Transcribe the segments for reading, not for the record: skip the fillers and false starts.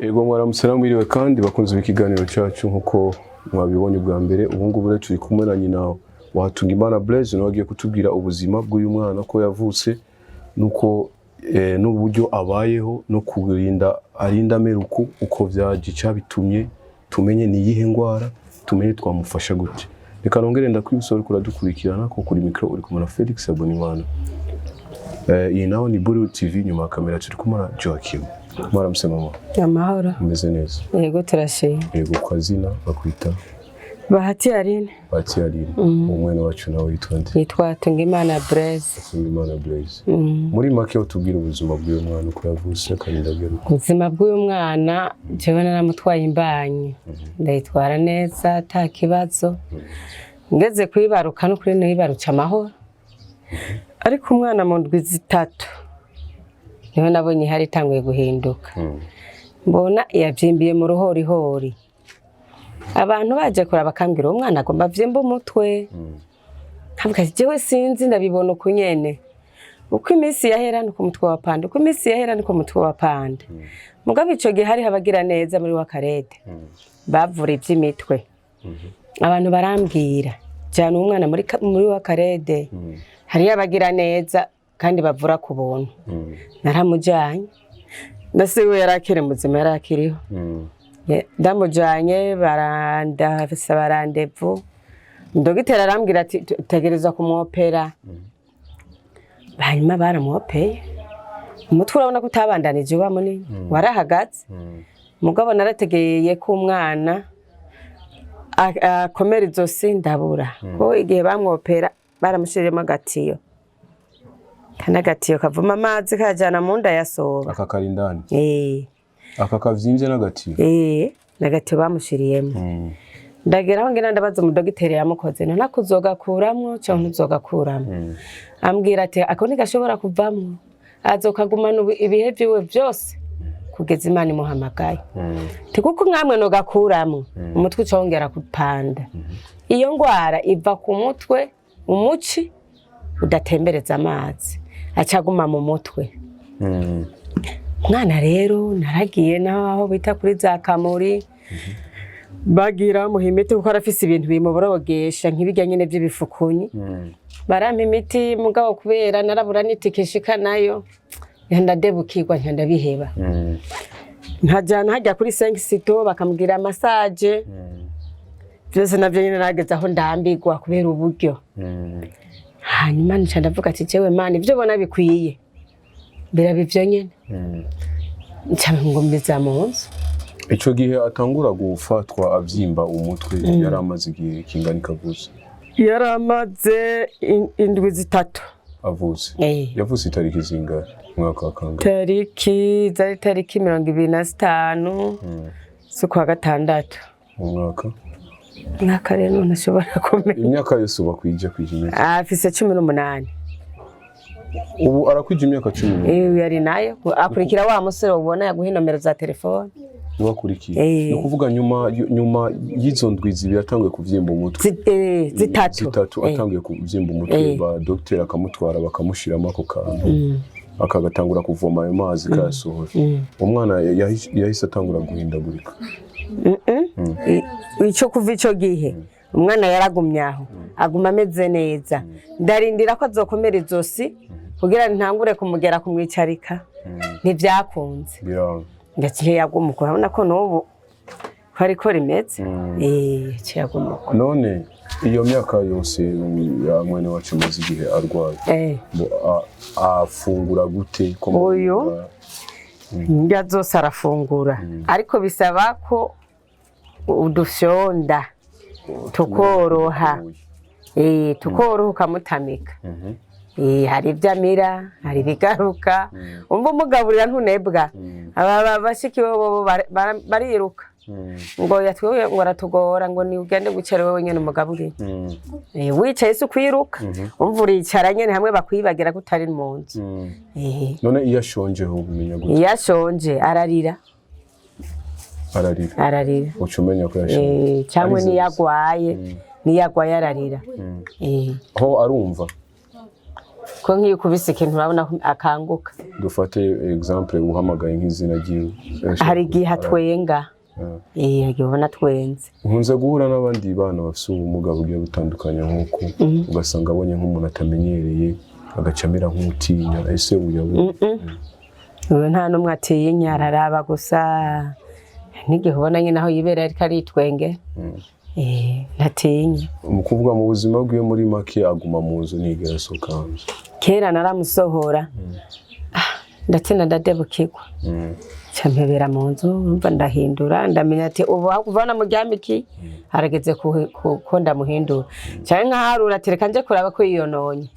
Ego mwaramutse namwiriwe kandi bakunze ikiganiro cyacu nkuko mwabibonye bwa mbere. Ubu ngubu rero turi kumwe na nyina wa Hatungimana Blaise, nawe agiye kutubwira ubuzima bw'uyu mwana ko yavutse nuko n'uburyo abayeho no kurinda arinda meruku uko vyagica bitumye tumenye ni yihe ngwara, tumenye twamufasha gute. Reka nongere ndakwibusora kuradukurikirana ko kuri micro uri kumwe na Felix Hatungimana. Iyi naho ni Burwood TV, nyuma ya kamera turi kumwe na Joachim. Mwaramutse mama. Amahoro. Umeze neza? Yego turashimye. Yego kwazina bakwita Bahati Aline. Bahati Aline. Umwana wacu nawe yitwa nde? Yitwa Hatungimana Blaise. Hatungimana Blaise. Muri make utubwira ubuzima bw'uyu mwana uko yavutse kandi ndabwira. Ubuzima bw'uyu mwana jewe naramutwaye imbanyi. Ndayitwara neza ata kibazo. Ngeze kwibaruka no kuri no yibaruca amahoro. Ariko umwana mu ndwi zitatu niho nabonye hari tanguye guhinduka. Mbona yavyimbiye mu ruhorihori. Abantu baje kuraba kambira umwana agomba vyimba umutwe. Kavuga jewe sinzi ndabibona uko nyene. Uko iminsi yahera nuko umutwe wa panda, uko iminsi yahera nuko umutwe wa panda. Mugabe ico gihe hari habagira neza muri wakarete. Bavura ivy'imitwe. Abantu barambwira cyane umwana muri wakarede hari yabagira neza kandi bavura ku buntu. Naramujanye nasiwe yarakire muzima yarakiriho. Ndamujanye barandafisa rendez-vous. Dogiteri arambwira ati tegereza kumwopera. Hanyuma baramwopeye. Umutwe urabona ko utabandanije wa munini warahagaze. Mugabo narategeye ko umwana akomera izosi ndabura. Ko igihe bamwopera baramushiriyemo agatiyo. Kanagatiyo kavuma amazi kajana mu nda yasoba. Aka karindani. Aka kavyimvye n'agatiyo. N'agatiyo bamushiriyemo. Ndageraho ngena ndabaza mu dogiteri yamukoze none kuzogakuramwo cyangwa ntuzogakuramwo. Ambwira ati ako ntigashobora kuvamwo. Azokagumana ibihe byiwe byose kugeza Imana imuhamagaye. Tikuko mwamwe no gakuramwo umutwe ucongera kupanda. Iyo ngwara iva ku mutwe umuci udatembereza amazi acaguma mu mutwe. Mwana rero naragiye naho bita kuri za Kamuri. Bagira muhimete kuko arafise ibintu bimuborogesha nk'ibijya nyene by'ibifukunyi. Barampa imiti mugabo kubera narabura nitikishika nayo ndadebukirwa ndabiheba. Nkajana hajya kuri 5 sito bakamubwira massage. Byose navyo nyene nageze aho ndambigwa kubera uburyo. Hanyuma nca ndavuga ati jewe Mana ivyo bona bikwiye. Birabivyo nyene. Nca ngomeza munsi. Ico gihe atangura gufatwa avyimba umutwe yaramaze igihe kingana ikavuze. Yaramaze indwi zitatu. Avuze. Yavuze itariki zingahe mwaka wa kangahe? Tariki 25 z'ukwa gatandatu. Mwaka rero ntashobora kumenya. Imyaka yose uba kwija kwija. Afise 18. Ubu arakwije imyaka 10. Yari nayo akurikira wa musore ubona yaguha nomero za telefone. Wakurikiye. No kuvuga nyuma y'izo ndwi zibiri atanguye kuvyimba umutwe. Zitatu atanguye kuvyimba umutwe ba docteur akamutwara bakamushiramo ako kantu. Akagatangura kuvoma ayo mazi kasohora. Umwana yahise atangura guhindagurika. Ico kuva ico gihe umwana yaragumyaho aguma ameze neza. Ndarindira ko azokomera izosi kugira ntangure kumugera kumwicarika. Ntivyakunze. Ndetse yagumuko urabona ko n'ubu hariko rimeze. Cyagumuko. None iyo myaka yose ya mwene wacu maze igihe arwaye. Afungura gute ko uyu yazose arafungura ariko bisaba ko udufyonda tukoroha. Tukoroha ukamutamika. Hari ivyamira, hari bigaruka. Umva umugaburira ntunebwa. Aba bashiki bo bariruka. Ngo yatwiwe ngo aratugora ngo ni ugende gucera wewe nyene umugaburira. Wicaye se kwiruka. Umva uricara nyene hamwe bakwibagira ko utari mu nzu. None iyo ashonje ho umenya gute? Iyo ashonje ararira. Ararira. Ucumenya ko yashonje. Cyangwa ni yagwaye. Ni yagwaye ararira. Ho arumva. ko nk'iyo kubise ikintu urabona akanguka. Dufate example uhamagaye nk'izina ryiwe. Hari igihe atwenga. Ubona twenze. Nkunze guhura n'abandi bana bafite ubumuga bugiye butandukanye nk'uko ugasanga abonye nk'umuntu atamenyereye agacamira nk'utinya ese uyawe. Nta numwe atinya araraba gusa n'igihe ubona nyine aho yibera ariko aritwenge. Ntatinya. Umukobwa mu buzima bwiwe muri make aguma mu nzu ntigera asohoka hanze. Kera naramusohora ndatina ndadebukirwa. Campebera mu nzu umva ndahindura ndamenya ati ubu kuvana mu ryamiki harageze ko ndamuhindura cyane nkaharura ati reka nje kuraba ko yiyononye.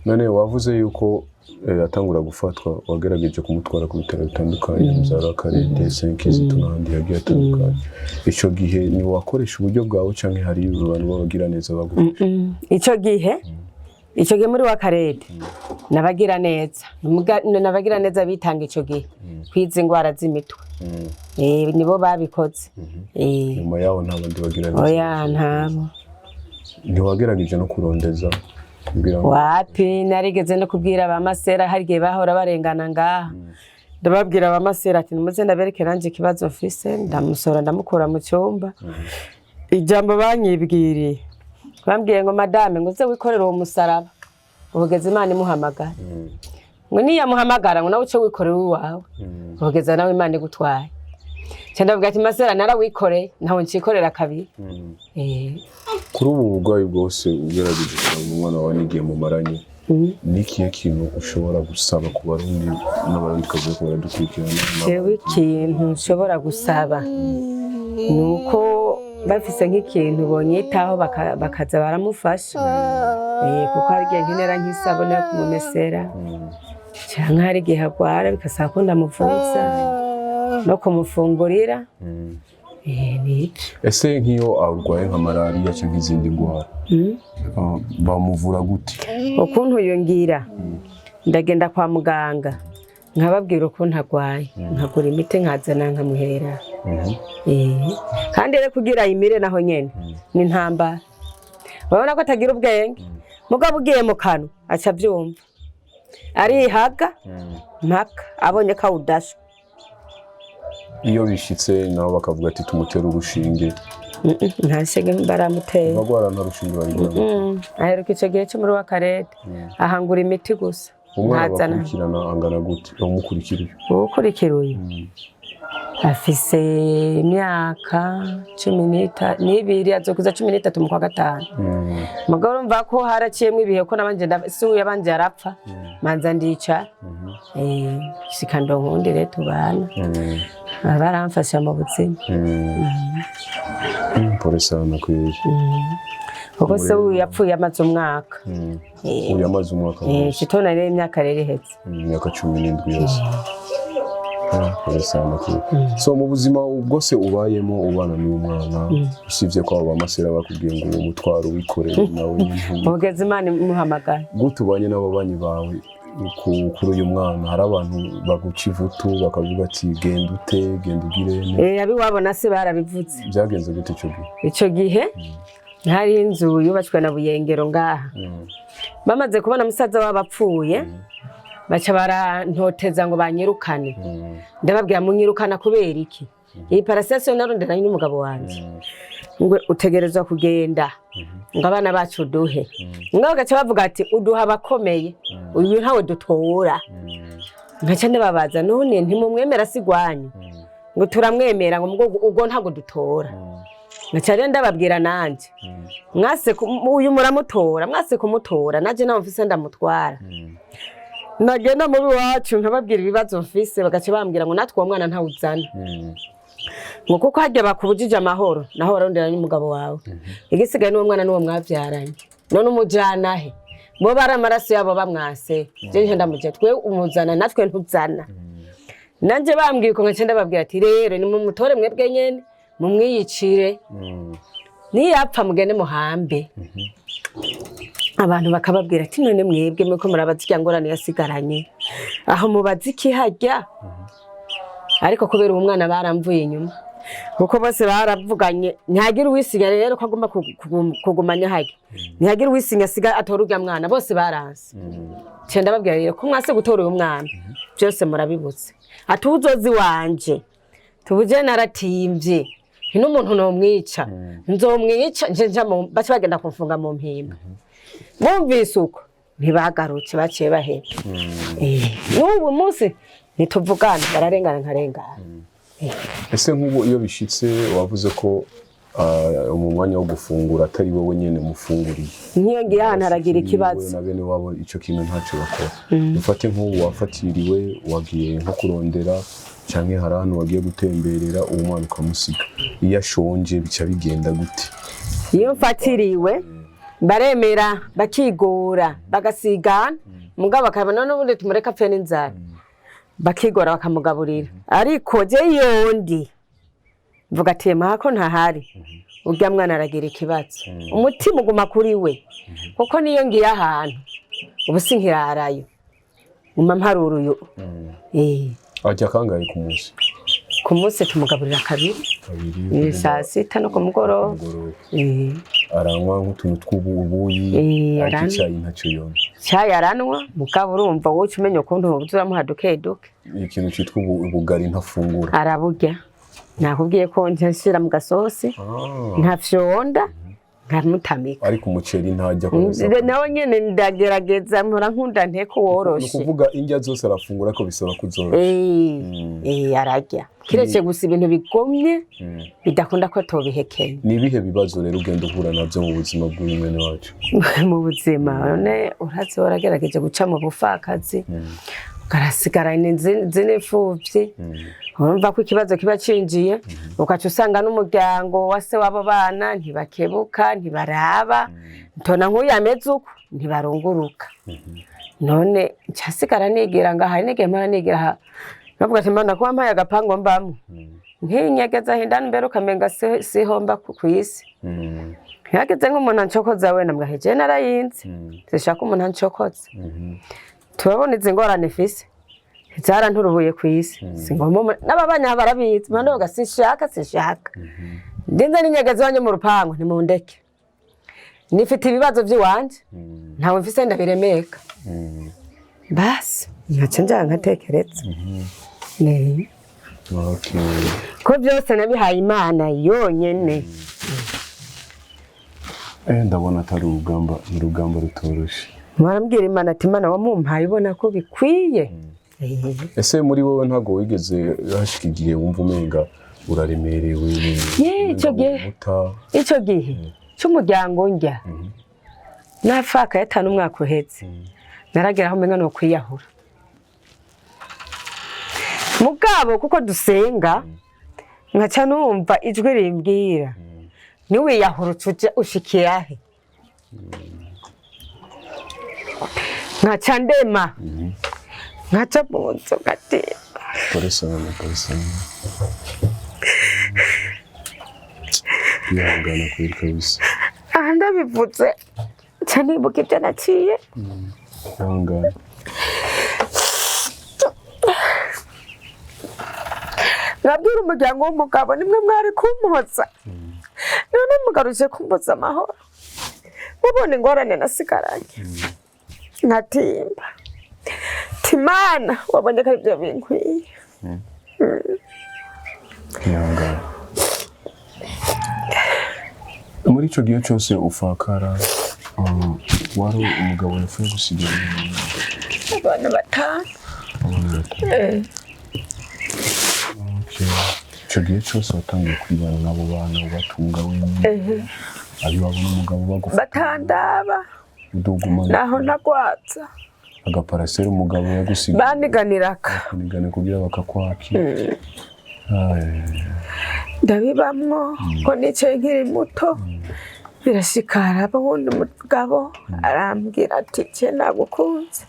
None wavuze yuko atangura gufatwa wagerageje kumutwara ku bitaro bitandukanye muzara karende senkizi tunandi yagiye atandukanye. Ico gihe ni wakoresha uburyo bwawe canke hari abantu babagira neza bagufasha? Ico gihe muri wa karede nabagira neza nabagira neza bitanga ico gihe kwiza ingwara z'imitwe. Nibo babikoze. Nyuma yaho nta bandi bagira neza? Oya ntabo. Ntiwagerageje no kurondeza? Wapi narigeze no kubwira abamasera hari gihe bahora barengana ngaha. Ndababwira abamasera ati nimuze ndabereke nanje ikibazo mfise ndamusora ndamukura mu cyumba. Ijambo banyibwiriye bambwiye ngo madame ngo uze wikorera uwo musaraba ubugeze Imana imuhamagara. Ngo niya muhamagara ngo nawe uce wikorera uwawe ubugeze nawe Imana igutwaye. Cyenda vuga ati masera narawikoreye ntaho ncikorera kabiri. Kuri ubu burwayi bwose ugerageje cyangwa umwana wawe nigiye mu maranye niki kintu ushobora gusaba ku barundi n'abarundi kavuye ko baradukurikirana? Jewe ikintu nshobora gusaba nuko bafise nk'ikintu bonyitaho bakaza baramufasha. Kuko hari igihe nkenera nk'isabune yo kumumesera cyangwa hari igihe agwara bikasaba ko ndamuvuza no kumufungurira. Ese nk'iyo arwaye nka malaria cyangwa izindi ndwara bamuvura gute? Ukuntu yongira ndagenda kwa muganga nkababwira ukuntu agwaye nkagura imiti nkazana nkamuhera. Kandi rero kugira imire naho nyene ni ntambara. Babona ko atagira ubwenge mugabo ugiye mu kanwa aca byumva arihaga mpaka abonye ko udasha. Iyo bishitse nabo bakavuga ati tumutera urushinge? Nta shege baramutera. Bagwara nta rushinge barigura? Aheruka ico gihe cyo muri wa karede ahangura imiti gusa. Umwana bakurikirana angana gute? Umukurikiriye? Ukurikiriye afise imyaka 12 azokuza 13 mu kwa gatanu. Mugabo urumva ko haraciyemwe ibihe ko nabanje ndasuye abanje arapfa manza ndica. Shikando nkundire tubana. Baramfasha mu buzima. Pole sana kwiye. Kuko se yapfuye amaze umwaka. Yamaze umwaka. Shitona rero imyaka rero ihetse. Imyaka 17 yose. Pole sana kwiye. So mu buzima bwose ubayemo ubana n'umwana usivye ko aba masera bakubwiye ngo umutwaro wikorere nawe nyine. Ubugeze Imana imuhamagara. Gutubanye n'ababanyi bawe kuri uyu mwana hari abantu baguca ivutu bakavuga ati genda ute genda ugire abi wabona se barabivuze. Byagenze gute ico gihe? Ico gihe hari inzu yubatswe na Buyengero ngaha. Bamaze kubona musaza wabapfuye baca barantoteza ngo banyirukane. Ndababwira munyirukana kubera iki? Iyi parastation naronderanye n'umugabo wanje. Ngwe utegerezwa kugenda ngo abana bacu duhe. Ngaho gace bavuga ati uduha abakomeye uyu ntawe dutora. Ngaca ndababaza none ntimumwemera sigwanyu ngo turamwemera ngo ubwo ntago dutora. Ngaca rero ndababwira nanje mwase uyu muramutora mwase kumutora naje nawe mfise ndamutwara. Nagenda muri wacu nkababwira ibibazo mfise bagace bambwira ngo natwe uwo mwana ntawuzana. Ngo kuko hajya bakubujije amahoro naho barondera n'umugabo wawe. Igisigaye n'uwo mwana n'uwo mwavyaranye. None umujana he? Bo baramaraso yabo bamwase. Je nje ndamuje twe umuzana natwe ntuzana. Nanje bambwiye ko ngace ndababwira ati rero ni mu mutore mwebwe nyene mumwiyicire. Niyapfa mugende muhambe. Abantu bakababwira ati none mwebwe mwe ko murabazi cyangorane yasigaranye. Aho mubazi iki hajya? Ariko kubera umwana baramvuye inyuma kuko bose baravuganye ntihagira uwisinya rero ko agomba kugumanya hage ntihagira uwisinya siga atora urya mwana bose baranse cyenda babwira rero ko mwase gutora uyu mwana byose murabibutse atuzozi wanje tubuje naratimbye n'umuntu no mwica nzomwica nje bace bagenda kumfunga mu mpimba bumvise uko ntibagarutse baciye bahera n'ubu munsi nituvugana bararengana nkarengana ese nk'ubu iyo bishitse wavuze ko mu mwanya wo gufungura atari wowe nyene mufunguriye niyo ngiye ahantu aragira ikibazo na bene wabo ico kintu ntacyo bakora ufate nk'ubu wafatiriwe wagiye nko kurondera canke hari ahantu wagiye gutemberera uwo mwana ukamusiga iyo ashonje bica bigenda gute iyo mfatiriwe baremera bakigora bagasigana mugabo bakabona n'ubundi tumureka pfe n'inzara bakigora bakamugaburira ariko je yondi mvuga ati mahako ntahari urya mwana aragira ikibazo umutima uguma kuri we kuko niyo ngiye ahantu ubu sinkirarayo muma mparuruyo ajya kangahe ku munsi tumugaburira kabiri saa sita no ku mugoroba aranywa nk'utuntu tw'ubuyi ariko icyayi ntacyo yona cyayi aranywa mugabo urumva wowe umenya ukuntu uzamuha duke duke ikintu cyitwa ubugari ntafungura araburya nakubwiye ko nshyira mu gasosi ntafyonda nkamutamika ariko umuceri ntajya kuza nawe nyene ndagerageza mpora nkunda nteko woroshe ukuvuga indya zose arafungura ko bisaba kuzorosha ararya kiretse gusa ibintu bigomye bidakunda ko tobihekenya ni ibihe bibazo rero ugenda uhura navyo mu buzima bw'umwene wacu mu buzima none urazi waragerageje guca mu bufakazi ukarasigara zinefuvyi urumva ko ikibazo kiba cinjiye ukaca usanga n'umuryango wase wabo bana ntibakebuka ntibaraba ntona nk'uyu ameze uko ntibarunguruka none ncasigara nigira ngaha nige mpora nigira bavuga ati mbona kuba mpaye agapango mbamwe ntinyegeza hindana imbere ukamenga sihomba ku isi ntihageze nk'umuntu ancokoza we nambwa heje narayinze zishaka umuntu ancokoza turabona izi ngorane fise zaranturubuye ku isi singomba n'ababanya barabizi mwana woga sinshaka ndinze n'inyegezi wanje mu rupango nimundeke nifite ibibazo by'iwanje ntawe mfise ndabiremeka basi nkaca njya nkatekereza ko byose nabihaye Imana yonyene ndabona atari urugamba rutoroshe marambwira Imana ati Imana wamumpaye ubona ko bikwiye ese muri wowe ntago wigeze hashika igihe wumva umenga uraremerewe icyo gihe cy'umuryango njya nafaka yatanu umwaka uhetse narageraho umenga no kwiyahura mugabo kuko dusenga nkaca numva ijwi rimbwira niwiyahura ushikira he nkaca ndema nkaca mu nzu ngatemba Polisana yangana kuri kabisa ndabivutse cyane ibuka ibyo naciye yangana nabwira umuryango w'umugabo nimwe mwari kumpoza none mugaruje kumpoza amahoro mubona ingorane nasigaranye nkatimba timana wabonye ko ibyo binkwiye yangana muri icyo gihe cyose ufakara wari umugabo yapfuye gusigira abana batanu icyo gihe cyose watangiye kwibana n'abo bana ubatunga wenyine ari wabona umugabo bagufata batandaba naho nagwatsa agaparasera umugabo yagusiga baniganiraka kugira bakakwakira ndabibamwo ko nicaye nkiri muto birashikara abundi umugabo arambwira ati cye nagukunze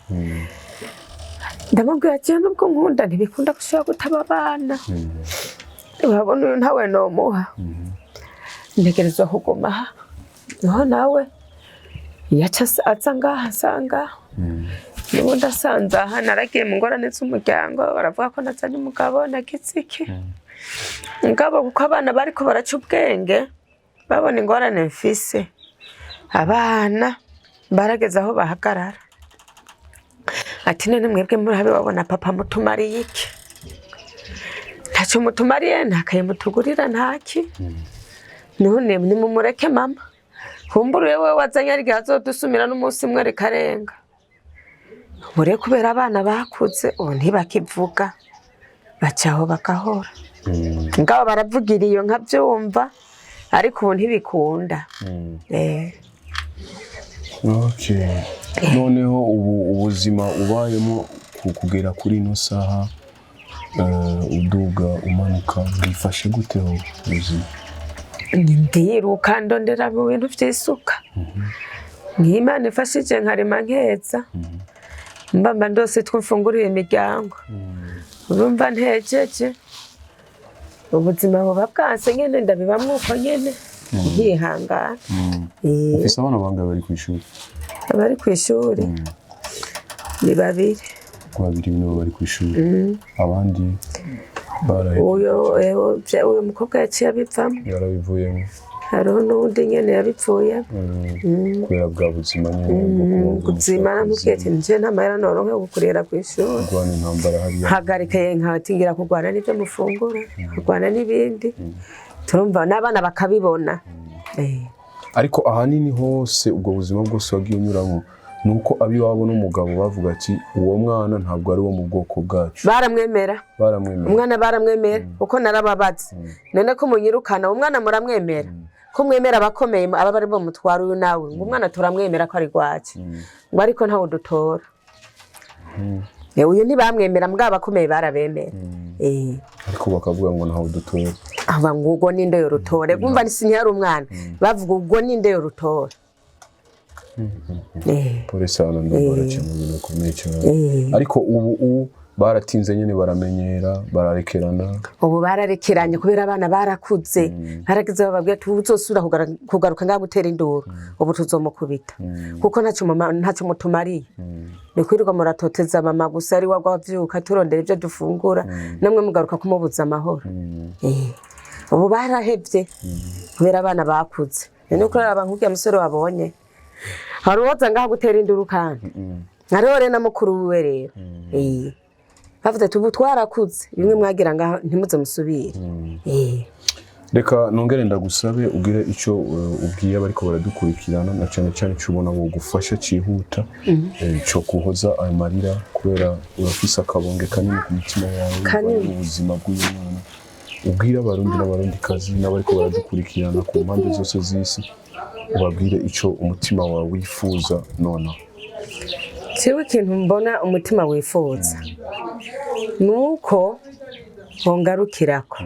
ndamubwira ati nubwo nkunda ntibikunda gushobora gutaba abana urabona uyu ntawe nomuha ntegerezwa kuguma niho nawe yaca aza ngaha asanga n'ubundi asanze aha naragiye mu ngorane z'umuryango baravuga ko nazanye umugabo nagize iki ngabo kuko abana bariko baraca ubwenge babona ingorane mfise abana barageze aho bahagarara ati none mwebwe murabe babona papa mutumariye iki ntacyo mutumariye ntakaye mutugurira ntaki none nimumureke mama kumbure wewe wazanye ari azodusumira n'umunsi mwe rekarenga bure kubera abana bakuze ubu ntibakivuga bacaho bakahora ngabo baravugira iyo nkabyumva ariko ubu ntibikunda Okay. Noneho ubu ubuzima ubayemo kugera kuri ino saha uduga umanuka bifashe gute ho ubuzima? Ndiruka ndondera mu bintu vy'isuka. Nk'Imana ifashije nkarema nkeza. Mbamba ndose twumfunguriye imiryango. Urumva ntejeje. Ubuzima buba bwanse nyene ndabibamwo uko nyene. Nkihangana. Ufise abana bangahe bari kw'ishuri? Abari kw'ishuri ni babiri. Nibo bari kw'ishuri. Abandi barahe. Uyo mukobwa yaciye abivamo. Yarabivuyemo. Hariho n'uwundi nyene yabipfuye. Kubera bwa buzima nyene. Ubuzima namubwiye ati nje nta mahera noronke yo gukurira kw'ishuri. Kurwana intambara hariya. Hagarikaye nkatingira kurwana n'ivyo mufungura. Kurwana n'ibindi. Turumva n'abana bakabibona. Ariko ahanini hose ubwo buzima bwose wagiye unyuramo nuko abiwabo n'umugabo bavuga ati uwo mwana ntabwo ari wo mu bwoko bwacu. Baramwemera. Umwana baramwemera uko narababaza. None ko munyirukana umwana muramwemera. Ko mwemera abakomeye aba bari bo mutwara uyu nawe ngo umwana turamwemera ko ari gwacu. Ngo ariko ntawo dutora. Uyu ntibamwemera mbwa abakomeye barabemera. Ariko bakavuga ngo ntawo dutora. Aba ngugo ninde yo rutore kumva nisi yari umwana bavuga ubwo ninde yo rutore. Polisi hano ndabara cyane ibintu bikomeye cyane. Ariko ubu baratinze nyene baramenyera bararekerana. Ubu bararekeranye kubera abana barakuze. Haragize bababwiye ati uzosubira kugaruka ngaho gutera induru ubu tuzomukubita. Kuko ntacyo mutumariye. Ni kwirirwa muratoteza mama gusa ari wagwa vyuka turondera ibyo dufungura namwe mugaruka kumubuza amahoro. Ubu barahevye kubera abana bakuze. None ko abankugiye musore wabonye hari woza ngaho gutera induru kandi narore na mukuru wiwe rero bavuze tubu twarakuze bimwe mwagira ngaho ntimuze musubire. Reka nongere ndagusabe ugire ico ubwiye abariko baradukurikirana na cyane cyane cyubona ngo gufasha cihuta cyo kuhoza ayo marira kubera urafisa akabonge kanini ku mutima wawe ubuzima bw'uyu mwana. Ubwira abarundi n'abarundi kazi n'abariko baradukurikirana ku mpande zose z'isi ubabwire ico umutima wawe wifuza nona. Ciwe ikintu mbona umutima wifuza nuko bongarukirako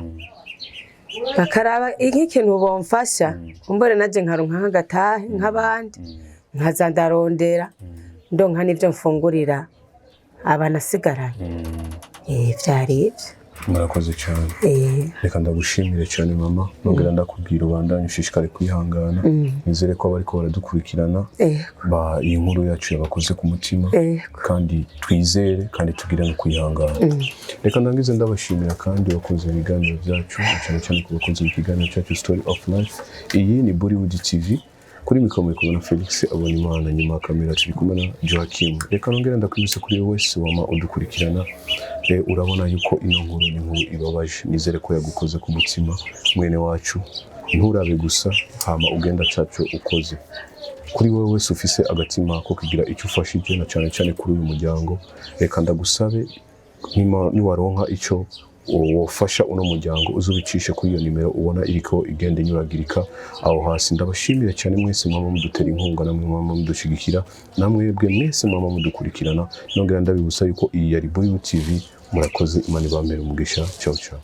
bakaraba nk'ikintu bomfasha umbore naje nkaronka nk'agatahe nk'abandi nkazandarondera ndonka n'ivyo mfungurira abanasigaranye. Vyari ivyo. Murakoze cyane. Reka ndagushimire cyane mama nongera ndakubwira ubandanye ushishikare kwihangana. Nizere ko bariko baradukurikirana iyi nkuru yacu yabakoze ku mutima kandi twizere kandi tugire no kwihangana. Reka ndangize ndabashimira kandi bakoze ibiganiro byacu cyane cyane ku bakoze ikiganiro cyacu Story of Life. Iyi ni Burwood TV. Kuri mikoro muri kubona Felix Abonimana nyuma kamera turi kumwe na Joachim. Reka nongera ndakwibutsa kuri wese wama udukurikirana urabona yuko ino nkuru ni nkuru ibabaje. Nizere ko yagukoze ku mutima mwene wacu. Nturabe gusa hama ugenda cyacu ukoze. Kuri wowe wese ufise agatima ko kugira icyo ufashije na cyane cyane kuri uyu muryango reka ndagusabe niwaronka icyo wofasha uno muryango uzubicishe kuri iyo nimero ubona iriko igenda inyuragirika aho hasi. Ndabashimira cyane mwese mwama mudutera inkunga namwe mwama mudushigikira namwebwe mwese mwama mudukurikirana. Nongera ndabibusa yuko iyi yari Burwood TV. Murakoze Imana ibamere umugisha. Ciao ciao.